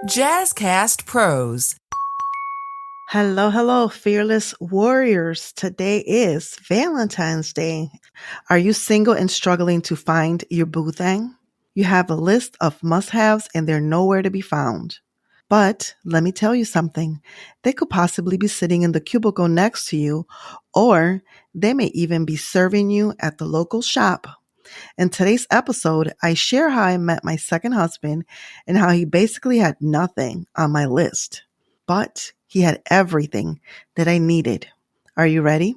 Jazzcast Pros. Hello, fearless warriors. Today is Valentine's Day. Are you single and struggling to find your boo thing? You have a list of must-haves and they're nowhere to be found. But let me tell you something. They could possibly be sitting in the cubicle next to you, or they may even be serving you at the local shop. In today's episode, I share how I met my second husband and how he basically had nothing on my list, but he had everything that I needed. Are you ready?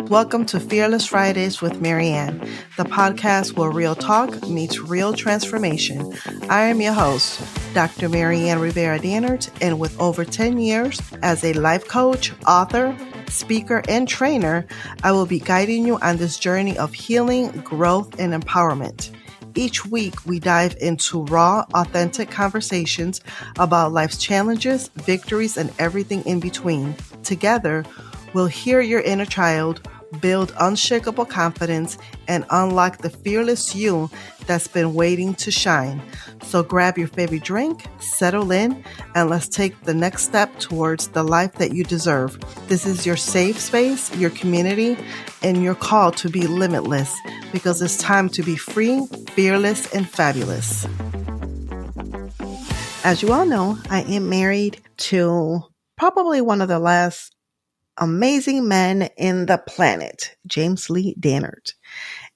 Welcome to Fearless Fridays with Marianne, the podcast where real talk meets real transformation. I am your host, Dr. Marianne Rivera Dannert, and with over 10 years as a life coach, author, speaker, and trainer, I will be guiding you on this journey of healing, growth, and empowerment. Each week, we dive into raw, authentic conversations about life's challenges, victories, and everything in between. Together, we'll hear your inner child, build unshakable confidence, and unlock the fearless you that's been waiting to shine. So grab your favorite drink, settle in, and let's take the next step towards the life that you deserve. This is your safe space, your community, and your call to be limitless, because it's time to be free, fearless, and fabulous. As you all know, I am married to probably one of the last amazing men in the planet, James Lee Dannert.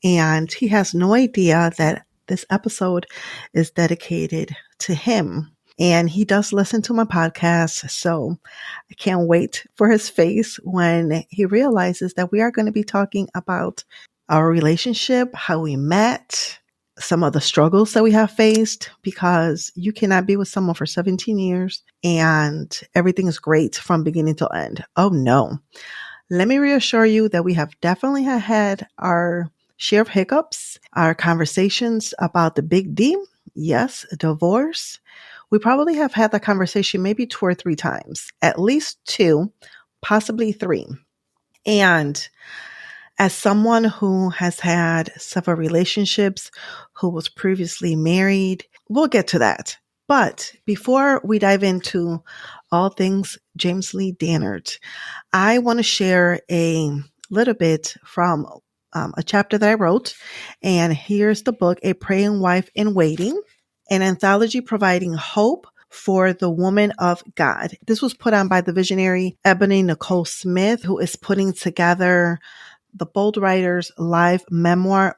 And he has no idea that this episode is dedicated to him. And he does listen to my podcast, so I can't wait for his face when he realizes that we are going to be talking about our relationship, how we met, some of the struggles that we have faced, because you cannot be with someone for 17 years and everything is great from beginning to end. Oh no. Let me reassure you that we have definitely had our share of hiccups, our conversations about the big D. Yes, divorce. We probably have had that conversation maybe 2 or 3 times, at least 2, possibly 3. And as someone who has had several relationships, who was previously married, we'll get to that. But before we dive into all things James Lee Dannert, I want to share a little bit from a chapter that I wrote. And here's the book, A Praying Wife in Waiting, an anthology providing hope for the woman of God. This was put on by the visionary Ebony Nicole Smith, who is putting together the Bold Writers Live Memoir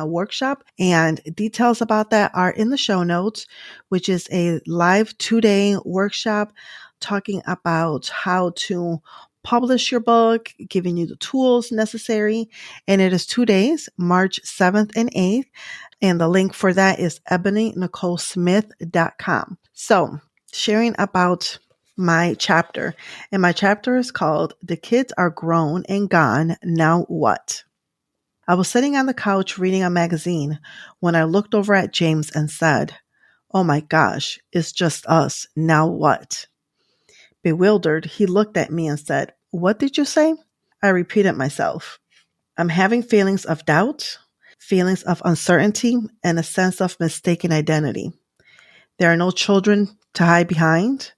Workshop, and details about that are in the show notes, which is a live 2-day workshop talking about how to publish your book, giving you the tools necessary. And it is 2 days, March 7th and 8th. And the link for that is ebonynicolesmith.com. So sharing about my chapter, and my chapter is called The Kids Are Grown and Gone, Now What? I was sitting on the couch reading a magazine when I looked over at James and said, "Oh my gosh, it's just us. Now what?" Bewildered, he looked at me and said, "What did you say?" I repeated myself. "I'm having feelings of doubt, feelings of uncertainty, and a sense of mistaken identity. There are no children to hide behind.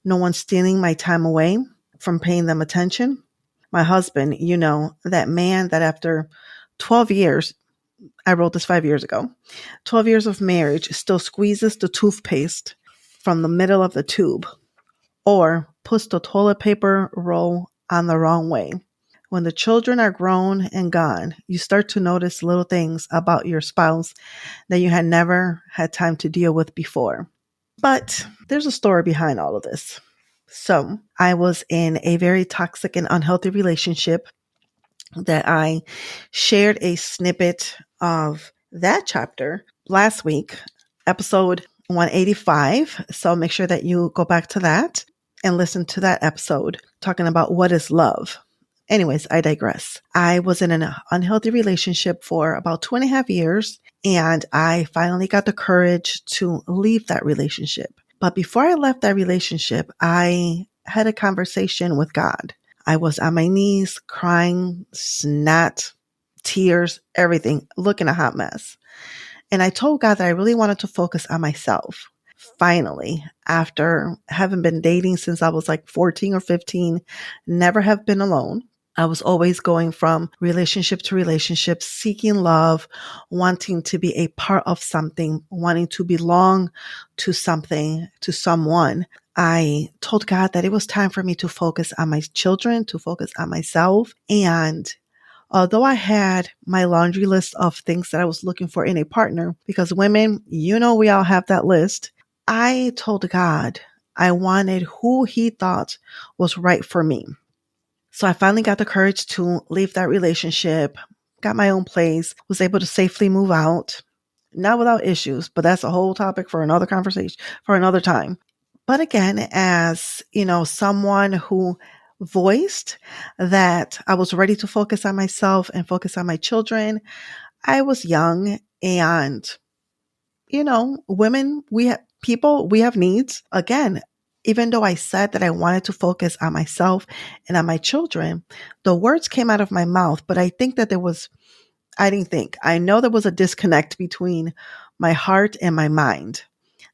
No one stealing my time away from paying them attention. My husband, that man that after 12 years, I wrote this 5 years ago, 12 years of marriage still squeezes the toothpaste from the middle of the tube or puts the toilet paper roll on the wrong way. When the children are grown and gone, you start to notice little things about your spouse that you had never had time to deal with before." But there's a story behind all of this. So I was in a very toxic and unhealthy relationship that I shared a snippet of that chapter last week, episode 185. So make sure that you go back to that and listen to that episode talking about what is love. Anyways, I digress. I was in an unhealthy relationship for about 2.5 years, and I finally got the courage to leave that relationship. But before I left that relationship, I had a conversation with God. I was on my knees, crying, snot, tears, everything, looking a hot mess. And I told God that I really wanted to focus on myself. Finally, after having been dating since I was like 14 or 15, never have been alone. I was always going from relationship to relationship, seeking love, wanting to be a part of something, wanting to belong to something, to someone. I told God that it was time for me to focus on my children, to focus on myself. And although I had my laundry list of things that I was looking for in a partner, because women, we all have that list, I told God I wanted who He thought was right for me. So I finally got the courage to leave that relationship, got my own place, was able to safely move out, not without issues, but that's a whole topic for another conversation, for another time. But again, as someone who voiced that I was ready to focus on myself and focus on my children, I was young and, women, we have needs. Again, even though I said that I wanted to focus on myself and on my children, the words came out of my mouth, but I think that I know there was a disconnect between my heart and my mind.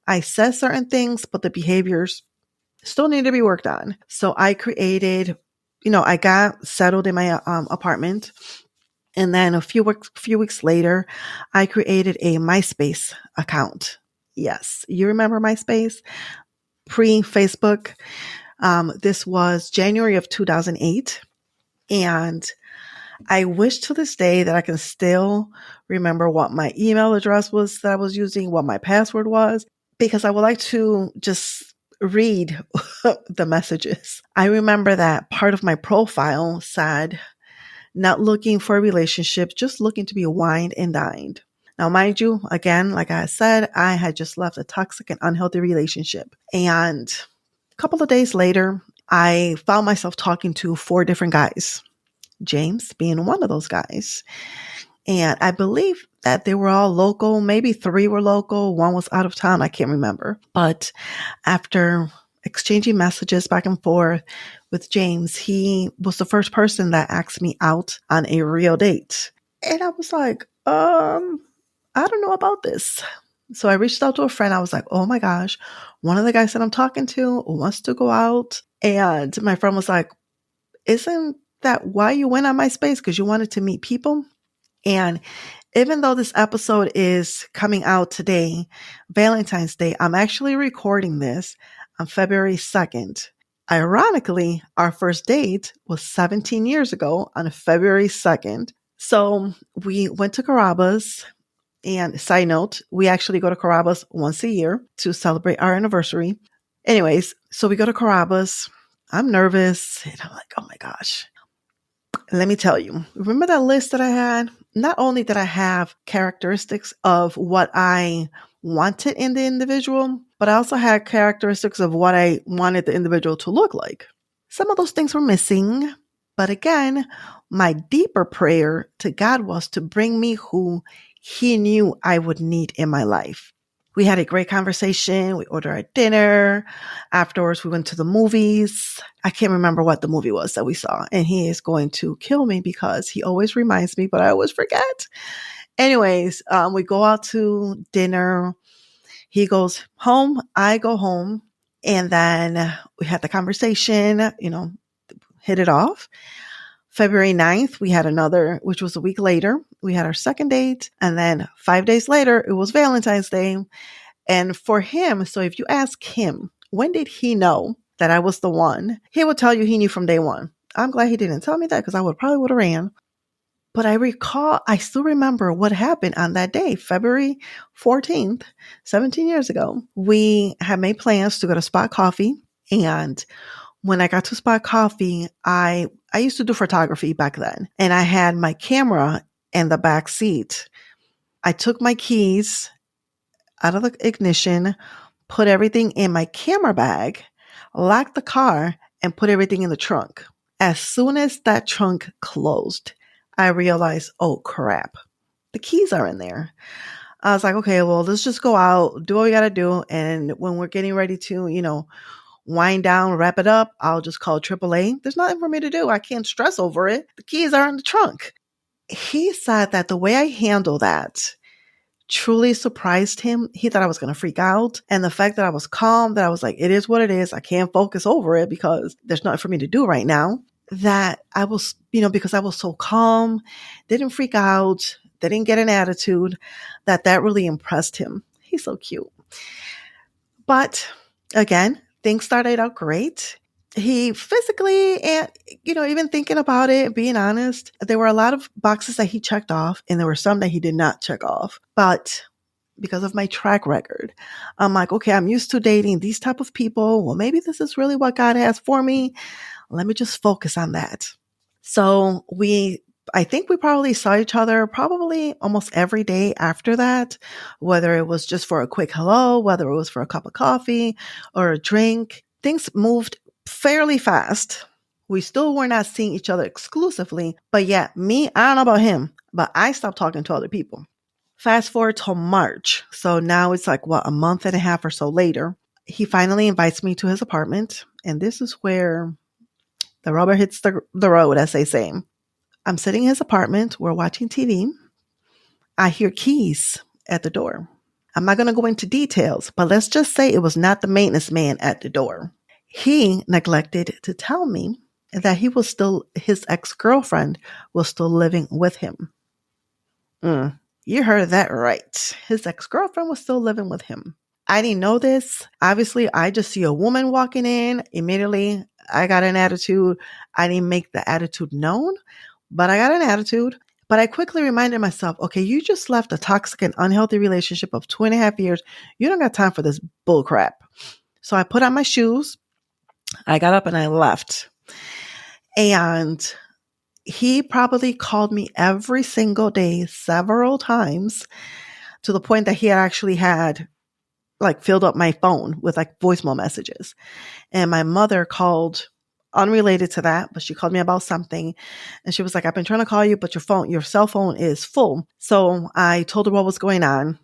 I said certain things, but the behaviors still need to be worked on. So I created, I got settled in my apartment. And then a few weeks later, I created a Myspace account. Yes, you remember Myspace? Pre-Facebook. This was January of 2008. And I wish to this day that I can still remember what my email address was that I was using, what my password was, because I would like to just read the messages. I remember that part of my profile said, not looking for a relationship, just looking to be wined and dined. Now, mind you, again, like I said, I had just left a toxic and unhealthy relationship. And a couple of days later, I found myself talking to 4 different guys, James being one of those guys. And I believe that they were all local. Maybe 3 were local. 1 was out of town. I can't remember. But after exchanging messages back and forth with James, he was the first person that asked me out on a real date. And I was like, I don't know about this. So I reached out to a friend. I was like, oh my gosh, one of the guys that I'm talking to wants to go out. And my friend was like, isn't that why you went on MySpace? Because you wanted to meet people? And even though this episode is coming out today, Valentine's Day, I'm actually recording this on February 2nd. Ironically, our first date was 17 years ago on February 2nd. So we went to Carrabba's. And side note, we actually go to Carrabba's once a year to celebrate our anniversary. Anyways, so we go to Carrabba's. I'm nervous. And I'm like, oh my gosh. Let me tell you, remember that list that I had? Not only did I have characteristics of what I wanted in the individual, but I also had characteristics of what I wanted the individual to look like. Some of those things were missing. But again, my deeper prayer to God was to bring me who He knew I would need in my life. We had a great conversation. We ordered our dinner. Afterwards, we went to the movies. I can't remember what the movie was that we saw. And he is going to kill me because he always reminds me, but I always forget. Anyways, we go out to dinner. He goes home. I go home. And then we had the conversation, hit it off. February 9th, we had another, which was a week later. We had our second date. And then 5 days later, it was Valentine's Day. And for him, so if you ask him, when did he know that I was the one? He would tell you he knew from day one. I'm glad he didn't tell me that because I probably would have ran. But I still remember what happened on that day, February 14th, 17 years ago. We had made plans to go to Spot Coffee. And when I got to Spot Coffee, I used to do photography back then, and I had my camera in the back seat. I took my keys out of the ignition, put everything in my camera bag, locked the car, and put everything in the trunk. As soon as that trunk closed, I realized, oh crap, the keys are in there. I was like, okay, well, let's just go out, do what we got to do. And when we're getting ready to, wind down, wrap it up, I'll just call AAA. There's nothing for me to do. I can't stress over it. The keys are in the trunk. He said that the way I handle that truly surprised him. He thought I was going to freak out. And the fact that I was calm, that I was like, it is what it is. I can't focus over it because there's nothing for me to do right now. That I was, because I was so calm, didn't freak out, didn't get an attitude, that really impressed him. He's so cute. But again, things started out great. He physically and, even thinking about it, being honest, there were a lot of boxes that he checked off and there were some that he did not check off. But because of my track record, I'm like, okay, I'm used to dating these type of people. Well, maybe this is really what God has for me. Let me just focus on that. So I think we probably saw each other probably almost every day after that, whether it was just for a quick hello, whether it was for a cup of coffee or a drink. Things moved fairly fast. We still were not seeing each other exclusively, but yeah, I don't know about him, but I stopped talking to other people. Fast forward till March. So now it's like, a month and a half or so later, he finally invites me to his apartment. And this is where the rubber hits the road, as they say. I'm sitting in his apartment. We're watching TV. I hear keys at the door. I'm not going to go into details, but let's just say it was not the maintenance man at the door. He neglected to tell me that his ex-girlfriend was still living with him. You heard that right. His ex-girlfriend was still living with him. I didn't know this. Obviously, I just see a woman walking in. Immediately, I got an attitude. I didn't make the attitude known, but I got an attitude. But I quickly reminded myself, okay, you just left a toxic and unhealthy relationship of 2.5 years. You don't got time for this bull crap. So I put on my shoes. I got up and I left. And he probably called me every single day, several times, to the point that he actually had filled up my phone with voicemail messages. And my mother called, unrelated to that, but she called me about something. And she was like, I've been trying to call you, but your cell phone is full. So I told her what was going on.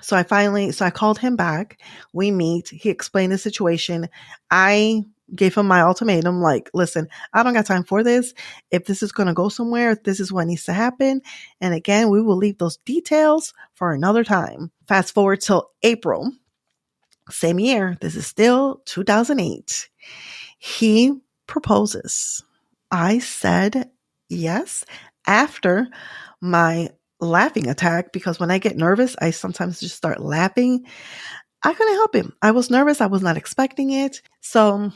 So I called him back. We meet. He explained the situation. I gave him my ultimatum, listen, I don't got time for this. If this is going to go somewhere, this is what needs to happen. And again, we will leave those details for another time. Fast forward till April, same year. This is still 2008. He proposes. I said yes after my laughing attack, because when I get nervous, I sometimes just start laughing. I couldn't help him. I was nervous. I was not expecting it. So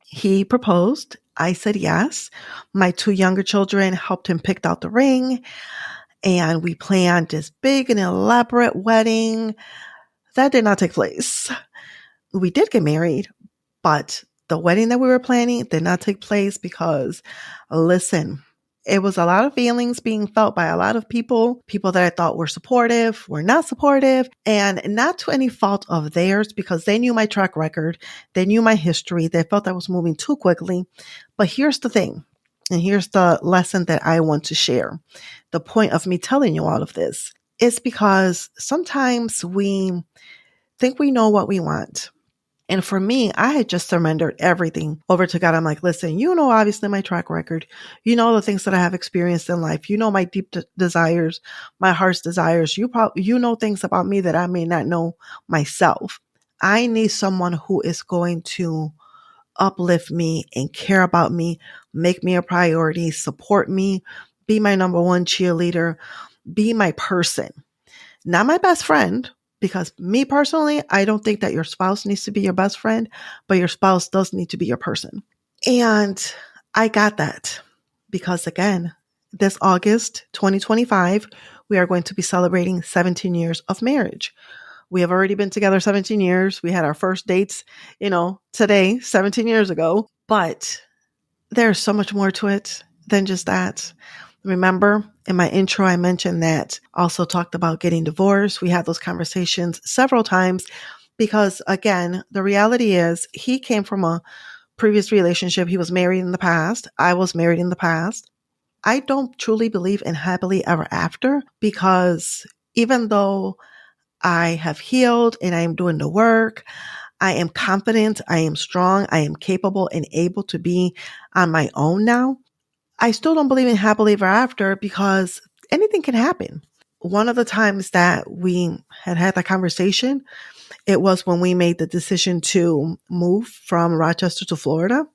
he proposed. I said yes. My 2 younger children helped him pick out the ring, and we planned this big and elaborate wedding. That did not take place. We did get married, but the wedding that we were planning did not take place because, listen, it was a lot of feelings being felt by a lot of people that I thought were supportive, were not supportive, and not to any fault of theirs, because they knew my track record. They knew my history. They felt I was moving too quickly. But here's the thing, and here's the lesson that I want to share. The point of me telling you all of this is because sometimes we think we know what we want. And for me, I had just surrendered everything over to God. I'm like, listen, obviously my track record, the things that I have experienced in life, my deep desires, my heart's desires. You know things about me that I may not know myself. I need someone who is going to uplift me and care about me, make me a priority, support me, be my number one cheerleader, be my person, not my best friend. Because me personally, I don't think that your spouse needs to be your best friend, but your spouse does need to be your person. And I got that because, again, this August 2025, we are going to be celebrating 17 years of marriage. We have already been together 17 years. We had our first dates, today, 17 years ago. But there's so much more to it than just that. Remember, in my intro, I mentioned that also talked about getting divorced. We had those conversations several times because, again, the reality is he came from a previous relationship. He was married in the past. I was married in the past. I don't truly believe in happily ever after, because even though I have healed and I am doing the work, I am confident, I am strong, I am capable and able to be on my own now, I still don't believe in happily ever after, because anything can happen. One of the times that we had that conversation, it was when we made the decision to move from Rochester to Florida.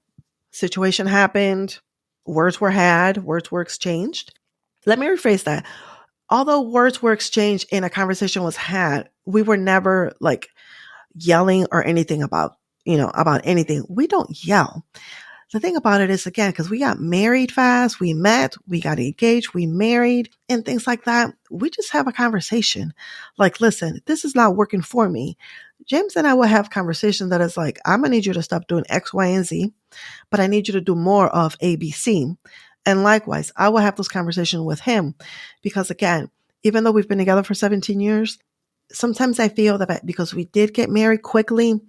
Situation happened, words were had, words were exchanged. Let me rephrase that. Although words were exchanged and a conversation was had, we were never like yelling or anything about anything. We don't yell. The thing about it is, again, because we got married fast, we met, we got engaged, we married, and things like that. We just have a conversation. Like, listen, this is not working for me. James and I will have conversation that is like, I'm going to need you to stop doing X, Y, and Z, but I need you to do more of A, B, C. And likewise, I will have this conversation with him because, again, even though we've been together for 17 years, sometimes I feel that because we did get married quickly,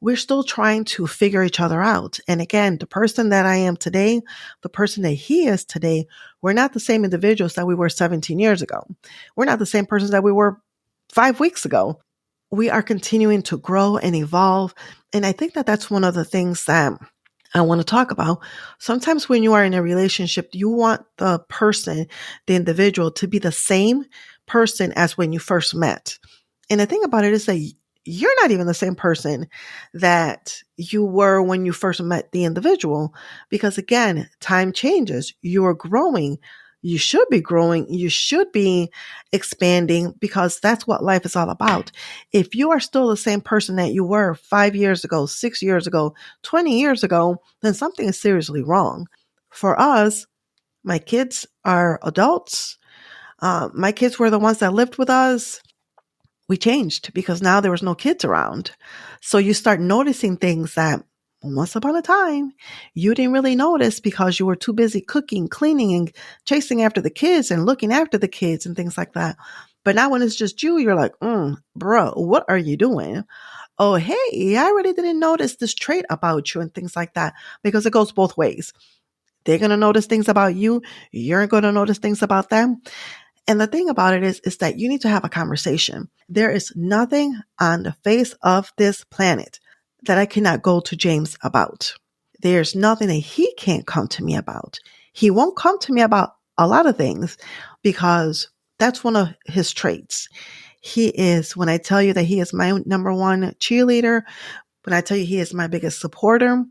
we're still trying to figure each other out. And again, the person that I am today, the person that he is today, we're not the same individuals that we were 17 years ago. We're not the same persons that we were 5 weeks ago. We are continuing to grow and evolve. And I think that that's one of the things that I want to talk about. Sometimes when you are in a relationship, you want the person, the individual, to be the same person as when you first met. And the thing about it is that you're not even the same person that you were when you first met the individual. Because again, time changes. You are growing. You should be growing. You should be expanding because that's what life is all about. If you are still the same person that you were 5 years ago, 6 years ago, 20 years ago, then something is seriously wrong. For us, my kids are adults. My kids were the ones that lived with us. We changed because now there was no kids around. So you start noticing things that once upon a time you didn't really notice because you were too busy cooking, cleaning, and chasing after the kids and looking after the kids and things like that. But now when it's just you, you're like, bro, what are you doing? Oh, hey, I really didn't notice this trait about you and things like that because it goes both ways. They're going to notice things about you. You're going to notice things about them. And the thing about it is that you need to have a conversation. There is nothing on the face of this planet that I cannot go to James about. There's nothing that he can't come to me about. He won't come to me about a lot of things because that's one of his traits. He is, when I tell you that he is my number one cheerleader, when I tell you he is my biggest supporter,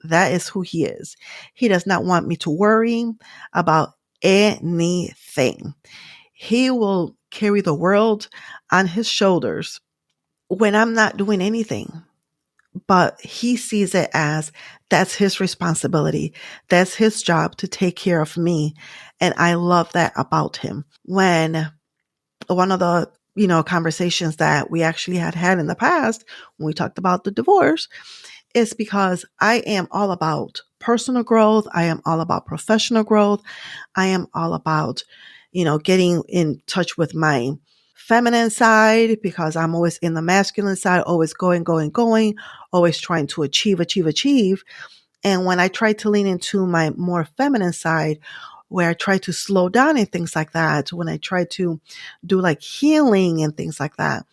that is who he is. He does not want me to worry about anything. He will carry the world on his shoulders when I'm not doing anything. But he sees it as that's his responsibility. That's his job to take care of me. And I love that about him. When one of the, conversations that we actually had in the past, when we talked about the divorce, is because I am all about personal growth. I am all about professional growth. I am all about, getting in touch with my feminine side because I'm always in the masculine side, always going, always trying to achieve. And when I try to lean into my more feminine side, where I try to slow down and things like that, when I try to do like healing and things like that,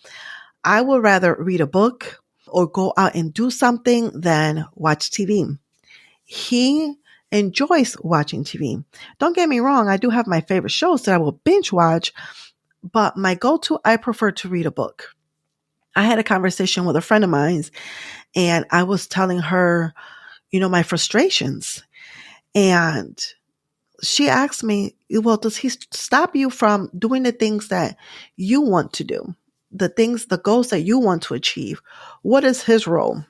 I would rather read a book or go out and do something than watch TV. He enjoys watching TV. Don't get me wrong. I do have my favorite shows that I will binge watch, but my go-to, I prefer to read a book. I had a conversation with a friend of mine and I was telling her, my frustrations. And she asked me, well, does he stop you from doing the things that you want to do? The goals that you want to achieve? What is his role?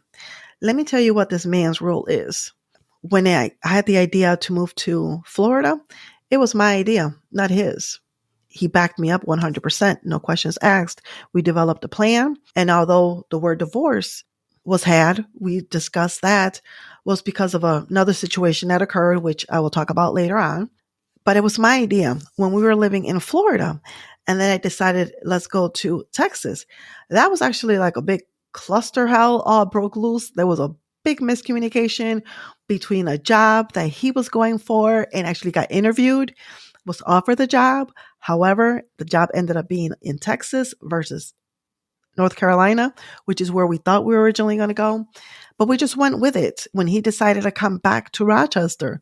Let me tell you what this man's role is. When I had the idea to move to Florida, it was my idea, not his. He backed me up 100%, no questions asked. We developed a plan. And although the word divorce was had, we discussed that, was because of another situation that occurred, which I will talk about later on. But it was my idea when we were living in Florida. And then I decided, let's go to Texas. That was actually like a big cluster hell all broke loose. There was a big miscommunication between a job that he was going for and actually got interviewed, was offered the job. However, the job ended up being in Texas versus North Carolina, which is where we thought we were originally going to go. But we just went with it when he decided to come back to Rochester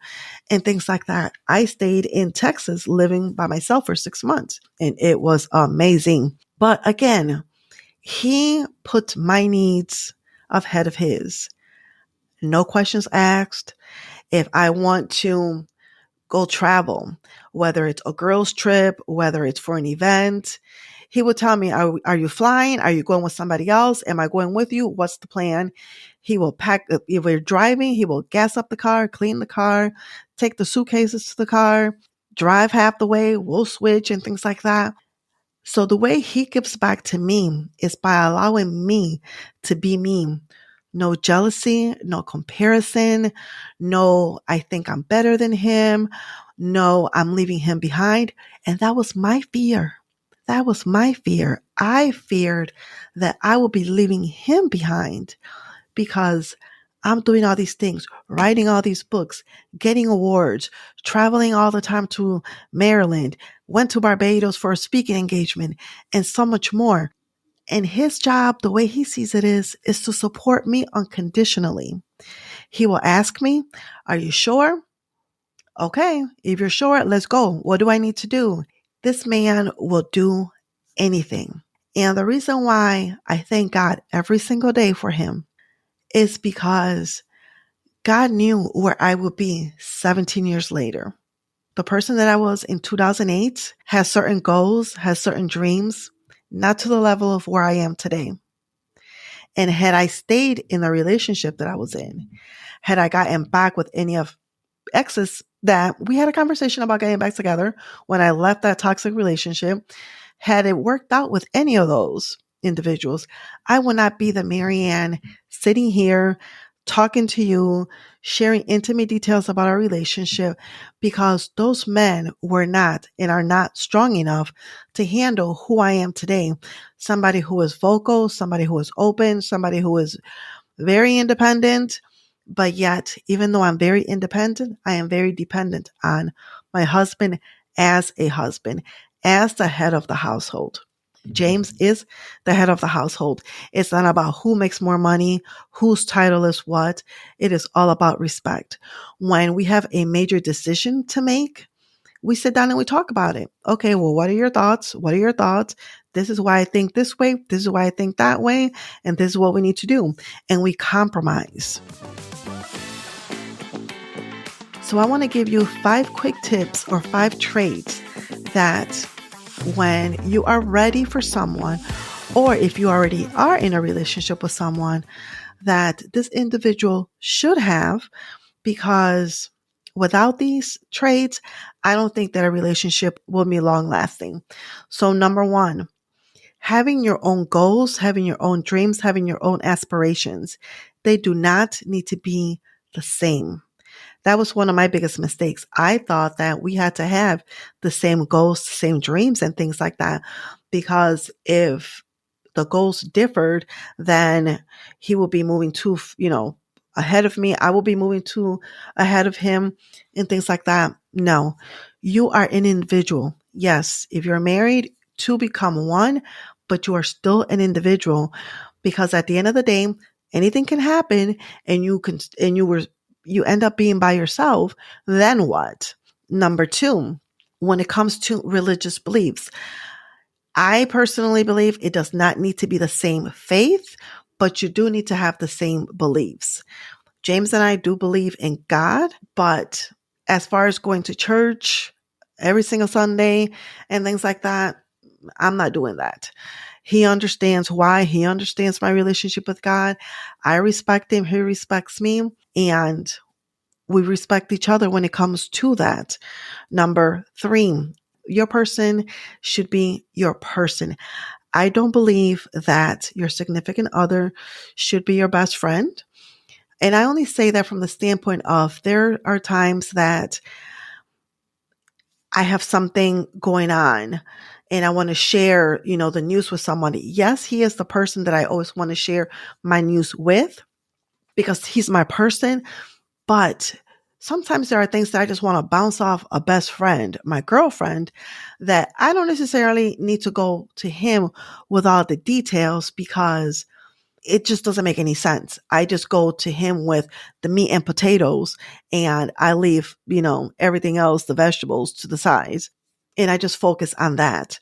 and things like that. I stayed in Texas living by myself for 6 months, and it was amazing. But again, he put my needs ahead of his. No questions asked. If I want to go travel, whether it's a girls' trip, whether it's for an event, he would tell me, are you flying? Are you going with somebody else? Am I going with you? What's the plan? He will pack, if we're driving, he will gas up the car, clean the car, take the suitcases to the car, drive half the way, we'll switch and things like that. So the way he gives back to me is by allowing me to be me. No jealousy, no comparison, no, I think I'm better than him. No, I'm leaving him behind. And that was my fear. That was my fear. I feared that I would be leaving him behind because I'm doing all these things, writing all these books, getting awards, traveling all the time to Maryland, went to Barbados for a speaking engagement, and so much more. And his job, the way he sees it is to support me unconditionally. He will ask me, are you sure? Okay, if you're sure, let's go. What do I need to do? This man will do anything. And the reason why I thank God every single day for him is because God knew where I would be 17 years later. The person that I was in 2008 has certain goals, has certain dreams, not to the level of where I am today. And had I stayed in the relationship that I was in, had I gotten back with any of exes that we had a conversation about getting back together when I left that toxic relationship, had it worked out with any of those individuals, I would not be the Marianne sitting here talking to you, sharing intimate details about our relationship, because those men were not and are not strong enough to handle who I am today. Somebody who is vocal, somebody who is open, somebody who is very independent. But yet, even though I'm very independent, I am very dependent on my husband as a husband, as the head of the household. James is the head of the household. It's not about who makes more money, whose title is what. It is all about respect. When we have a major decision to make, we sit down and we talk about it. Okay, well, what are your thoughts? What are your thoughts? This is why I think this way. This is why I think that way. And this is what we need to do. And we compromise. So I want to give you 5 quick tips or 5 traits that when you are ready for someone, or if you already are in a relationship with someone, that this individual should have, because without these traits, I don't think that a relationship will be long lasting. So number 1, having your own goals, having your own dreams, having your own aspirations. They do not need to be the same. That was one of my biggest mistakes. I thought that we had to have the same goals, the same dreams and things like that, because if the goals differed, then he will be moving too, ahead of me. I will be moving too ahead of him and things like that. No, you are an individual. Yes, if you're married, two become one, but you are still an individual, because at the end of the day, anything can happen and you end up being by yourself. Then what? Number 2, when it comes to religious beliefs, I personally believe it does not need to be the same faith, but you do need to have the same beliefs. James and I do believe in God, but as far as going to church every single Sunday and things like that, I'm not doing that. He understands why. He understands my relationship with God. I respect him. He respects me. And we respect each other when it comes to that. Number 3, your person should be your person. I don't believe that your significant other should be your best friend. And I only say that from the standpoint of there are times that I have something going on and I want to share, the news with somebody. Yes, he is the person that I always want to share my news with because he's my person. But Sometimes there are things that I just want to bounce off a best friend, my girlfriend, that I don't necessarily need to go to him with all the details because it just doesn't make any sense. I just go to him with the meat and potatoes and I leave, everything else, the vegetables to the side. And I just focus on that.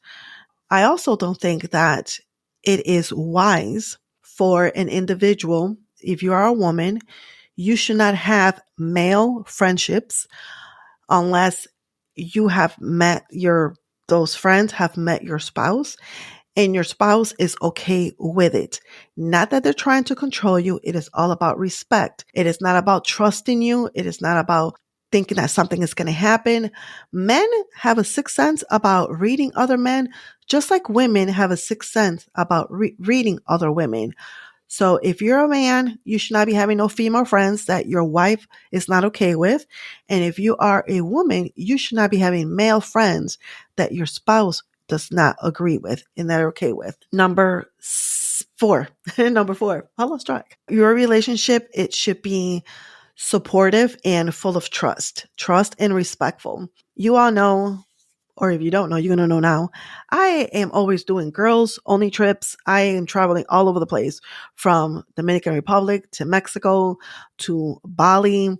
I also don't think that it is wise for an individual, if you are a woman, you should not have male friendships unless those friends have met your spouse and your spouse is okay with it. Not that they're trying to control you. It is all about respect. It is not about trusting you. It is not about thinking that something is going to happen. Men have a sixth sense about reading other men, just like women have a sixth sense about reading other women. So if you're a man, you should not be having no female friends that your wife is not okay with. And if you are a woman, you should not be having male friends that your spouse does not agree with and that are okay with. Number 4, I lost track. Your relationship, it should be supportive and full of trust and respectful. You all know, or if you don't know, you're going to know now. I am always doing girls only trips. I am traveling all over the place from Dominican Republic to Mexico to Bali,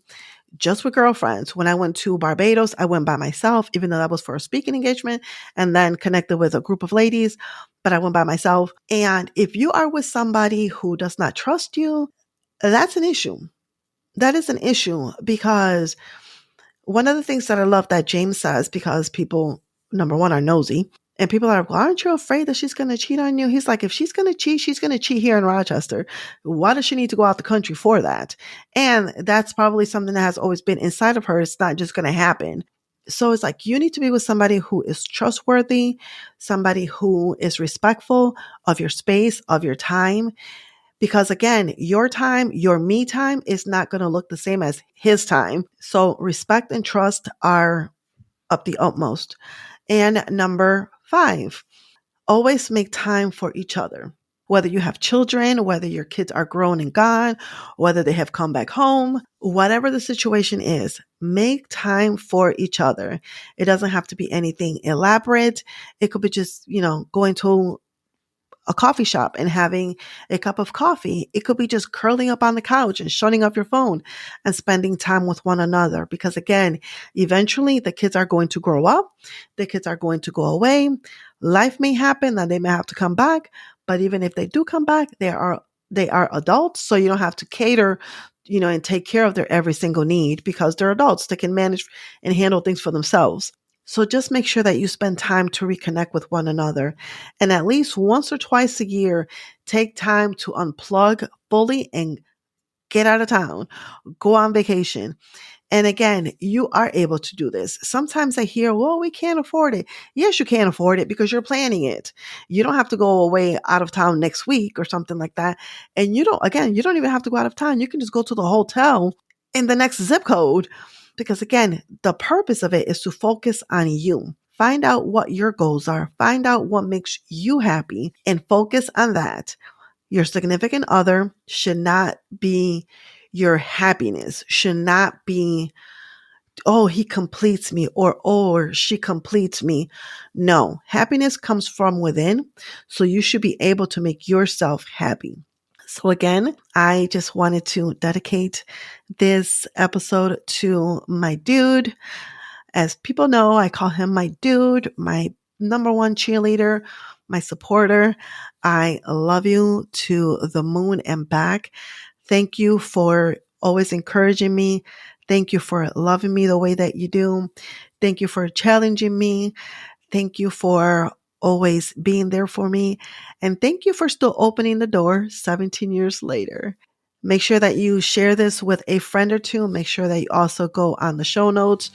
just with girlfriends. When I went to Barbados, I went by myself, even though that was for a speaking engagement, and then connected with a group of ladies, but I went by myself. And if you are with somebody who does not trust you, that's an issue. That is an issue because one of the things that I love that James says, because people, number one, are nosy, and people are, well, aren't you afraid that she's going to cheat on you? He's like, if she's going to cheat, she's going to cheat here in Rochester. Why does she need to go out the country for that? And that's probably something that has always been inside of her. It's not just going to happen. So it's like, you need to be with somebody who is trustworthy, somebody who is respectful of your space, of your time. Because again, your time, your me time is not going to look the same as his time. So respect and trust are of the utmost. And number 5, always make time for each other. Whether you have children, whether your kids are grown and gone, whether they have come back home, whatever the situation is, make time for each other. It doesn't have to be anything elaborate. It could be just, going to a coffee shop and having a cup of coffee. It could be just curling up on the couch and shutting off your phone and spending time with one another. Because again, eventually the kids are going to grow up. The kids are going to go away. Life may happen and they may have to come back. But even if they do come back, they are adults. So you don't have to cater, and take care of their every single need because they're adults. They can manage and handle things for themselves. So just make sure that you spend time to reconnect with one another. And at least once or twice a year, take time to unplug fully and get out of town, go on vacation. And again, you are able to do this. Sometimes I hear, well, we can't afford it. Yes, you can afford it because you're planning it. You don't have to go away out of town next week or something like that. And you don't even have to go out of town. You can just go to the hotel in the next zip code. Because again, the purpose of it is to focus on you. Find out what your goals are. Find out what makes you happy and focus on that. Your significant other should not be your happiness, should not be, oh, he completes me or she completes me. No, happiness comes from within. So you should be able to make yourself happy. So again, I just wanted to dedicate this episode to my dude. As people know, I call him my dude, my number one cheerleader, my supporter. I love you to the moon and back. Thank you for always encouraging me. Thank you for loving me the way that you do. Thank you for challenging me. Thank you for always being there for me. And thank you for still opening the door 17 years later. Make sure that you share this with a friend or two. Make sure that you also go on the show notes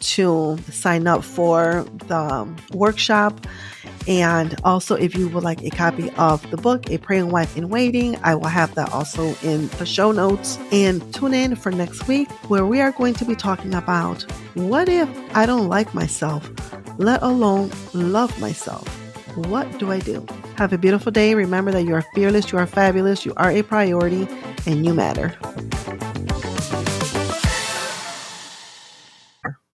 to sign up for the workshop. And also, if you would like a copy of the book, A Praying Wife in Waiting, I will have that also in the show notes. And tune in for next week where we are going to be talking about what if I don't like myself, let alone love myself? What do I do? Have a beautiful day. Remember that you are fearless, you are fabulous, you are a priority, and you matter.